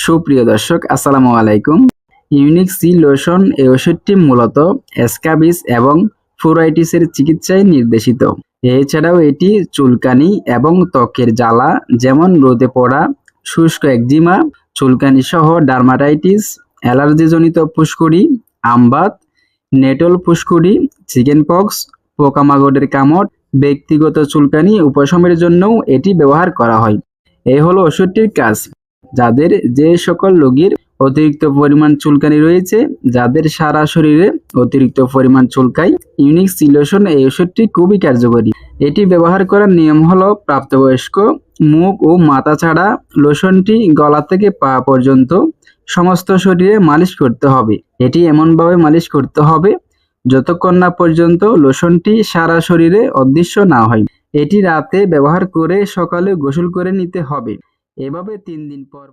সুপ্রিয় দর্শক, আসসালামু আলাইকুম। ইউনিক সি লোশন এই ওষুধটি মূলত স্ক্যাবিস এবং ফোরাইটিসের চিকিৎসায় নির্দেশিত। এছাড়াও এটি চুলকানি এবং ত্বকের জ্বালা যেমন রোদে পড়া, শুষ্ক একজিমা, চুলকানি সহ ডার্মাটাইটিস, অ্যালার্জিজনিত ফুসকুড়ি, আমবাত, নেটল ফুসকুড়ি, চিকেন পক্স, পোকামাকড়ের কামড়, ব্যক্তিগত চুলকানি উপশমের জন্যও এটি ব্যবহার করা হয়। এই হলো ওষুধটির কাজ। যাদের যে সকল রোগীর অতিরিক্ত পরিমাণ চুলকানি রয়েছে, যাদের সারা শরীরে অতিরিক্ত পরিমাণ চুলকায়, ইউনিক সি লোশন এই ওষুধটি খুবই কার্যকরী। এটি ব্যবহার করার নিয়ম হলো প্রাপ্তবয়স্ক, মুখ ও মাথা ছাড়া লোশনটি গলা থেকে পা পর্যন্ত সমস্ত শরীরে মালিশ করতে হবে। এটি এমনভাবে মালিশ করতে হবে যতক্ষণ না পর্যন্ত লোশনটি সারা শরীরে অদৃশ্য না হয়। এটি রাতে ব্যবহার করে সকালে গোসল করে নিতে হবে। এভাবে 3 দিন পর